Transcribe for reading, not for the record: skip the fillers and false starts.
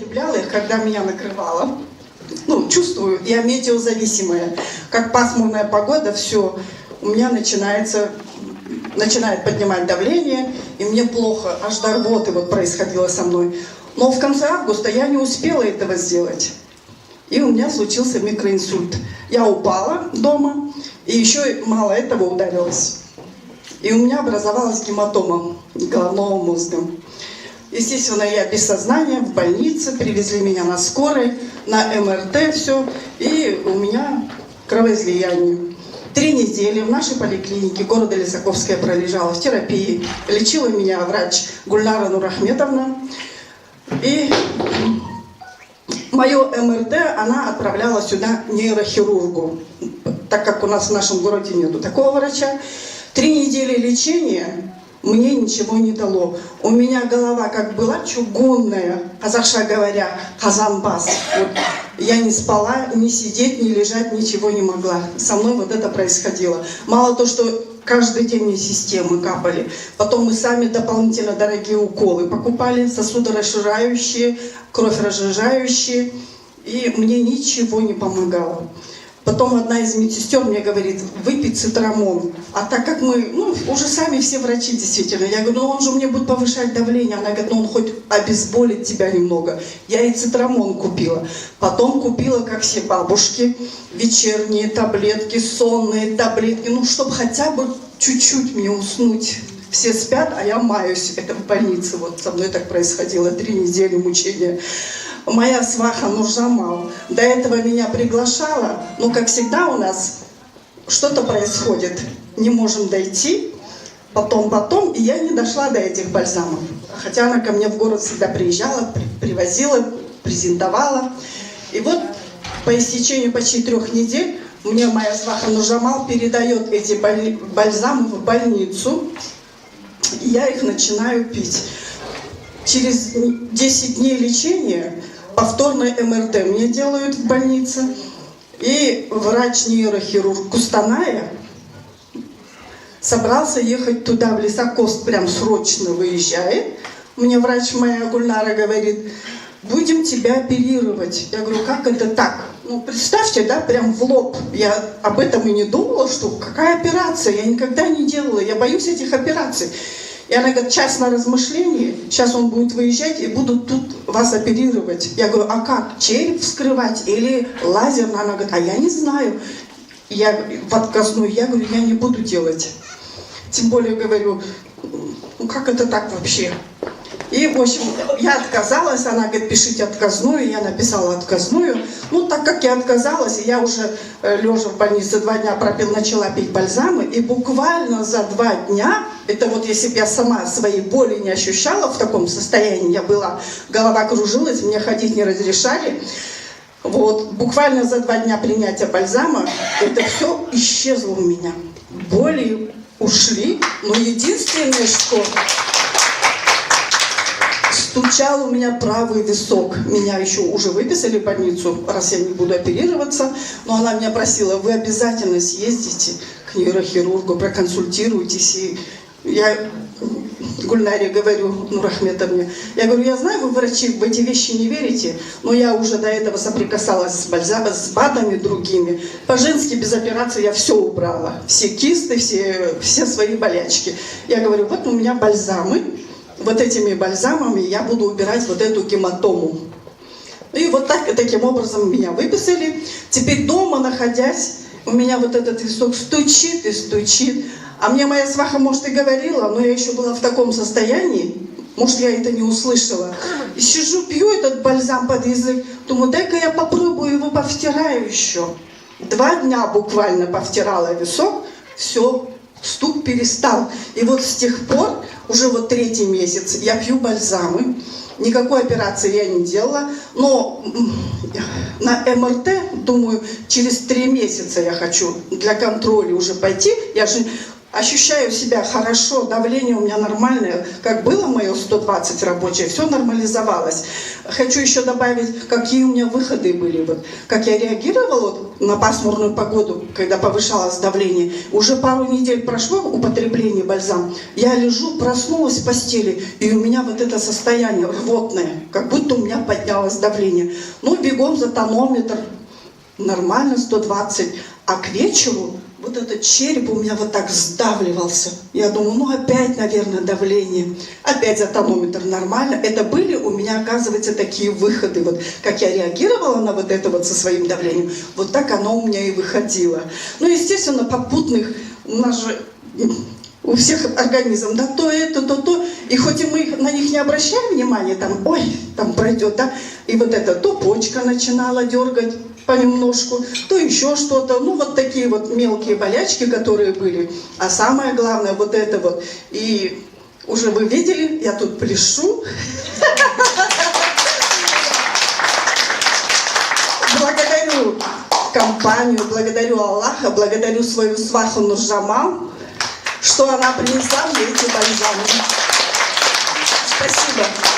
употребляла их, когда меня накрывало. Ну, чувствую, я метеозависимая. Как пасмурная погода, все, у меня начинает поднимать давление, и мне плохо, аж до рвоты вот происходило со мной. Но в конце августа я не успела этого сделать. И у меня случился микроинсульт. Я упала дома, и еще мало этого ударилась. И у меня образовалась гематома головного мозга. Естественно, я без сознания, в больнице, привезли меня на скорой, на МРТ все, и у меня кровоизлияние. 3 недели в нашей поликлинике города Лисаковская пролежала в терапии. Лечила меня врач Гульнара Нурахметовна. И мое МРТ она отправляла сюда нейрохирургу, так как у нас в нашем городе нету такого врача. 3 недели лечения мне ничего не дало. У меня голова как была чугунная, казахша говоря, казанбас. Вот. Я не спала, ни сидеть, ни лежать, ничего не могла. Со мной вот это происходило. Мало то, что каждый день мне системы капали. Потом мы сами дополнительно дорогие уколы покупали, сосудорасширяющие, кровь разжижающие. И мне ничего не помогало. Потом одна из медсестер мне говорит, выпей цитрамон. А так как мы, уже сами все врачи действительно, я говорю, он же мне будет повышать давление. Она говорит, он хоть обезболит тебя немного. Я и цитрамон купила. Потом купила, как все бабушки, вечерние таблетки, сонные таблетки, чтобы хотя бы чуть-чуть мне уснуть. Все спят, а я маюсь. Это в больнице, вот со мной так происходило, 3 недели мучения. Моя сваха Нуржамал до этого меня приглашала, но, как всегда, у нас что-то происходит. Не можем дойти, потом, и я не дошла до этих бальзамов. Хотя она ко мне в город всегда приезжала, привозила, презентовала. И вот по истечению почти 3 недель мне моя сваха Нуржамал передает эти бальзамы в больницу, и я их начинаю пить. Через 10 дней лечения повторное МРТ мне делают в больнице. И врач-нейрохирург Кустаная собрался ехать туда, в Лисаковск, прям срочно выезжает. Мне врач моя Гульнара говорит, будем тебя оперировать. Я говорю, как это так? Представьте, да, прям в лоб. Я об этом и не думала, что какая операция. Я никогда не делала, я боюсь этих операций. И она говорит, час на размышление, сейчас он будет выезжать и будут тут вас оперировать. Я говорю, а как, череп вскрывать или лазерно? Она говорит, а я не знаю. Я в отказную, я говорю, я не буду делать. Тем более говорю, как это так вообще? И, в общем, я отказалась, она говорит, пишите отказную, я написала отказную. Так как я отказалась, я уже, лежа в больнице 2 дня пропил, начала пить бальзамы, и буквально за 2 дня, это вот если бы я сама своей боли не ощущала в таком состоянии, я была, голова кружилась, мне ходить не разрешали, вот, буквально за 2 дня принятия бальзама, это все исчезло у меня. Боли ушли, но единственное, что... Стучал у меня правый висок. Меня еще уже выписали в больницу, раз я не буду оперироваться. Но она меня просила, вы обязательно съездите к нейрохирургу, проконсультируйтесь. И я Гульнаре говорю, Нурахметовне, я говорю, я знаю, вы врачи в эти вещи не верите, но я уже до этого соприкасалась с БАДами другими. По-женски без операции я все убрала. Все кисты, все свои болячки. Я говорю, вот у меня бальзамы. Вот этими бальзамами я буду убирать вот эту гематому. И вот таким образом меня выписали. Теперь дома, находясь, у меня вот этот висок стучит и стучит. А мне моя сваха, может, и говорила, но я еще была в таком состоянии, может, я это не услышала. И сижу, пью этот бальзам под язык, думаю, дай-ка я попробую его, повтираю еще. 2 дня буквально повтирала висок, все, стук перестал. И вот с тех пор, уже вот 3-й месяц, я пью бальзамы. Никакой операции я не делала. Но на МРТ, думаю, через 3 месяца я хочу для контроля уже пойти. Я же ощущаю себя хорошо, давление у меня нормальное, как было мое 120 рабочее, все нормализовалось. Хочу еще добавить, какие у меня выходы были, вот, как я реагировала на пасмурную погоду, когда повышалось давление. Уже пару недель прошло употребление бальзам, я лежу, проснулась в постели, и у меня вот это состояние рвотное, как будто у меня поднялось давление. Ну, бегом за тонометр, нормально 120, а к вечеру вот этот череп у меня вот так сдавливался. Я думаю, ну опять, наверное, давление. Опять за тонометр нормально. Это были у меня, оказывается, такие выходы. Вот как я реагировала на вот это вот со своим давлением, вот так оно у меня и выходило. Ну, естественно, попутных, у нас же у всех организм, да, то это, то. И хоть и мы на них не обращаем внимания, там, ой, там пройдет, да, и вот это, то почка начинала дергать понемножку, то еще что-то, ну вот такие вот мелкие болячки, которые были. А самое главное, вот это вот, и уже вы видели, я тут пляшу. Благодарю компанию, благодарю Аллаха, благодарю свою сваху Нуржамал, что она принесла мне эти бальзамы. Спасибо.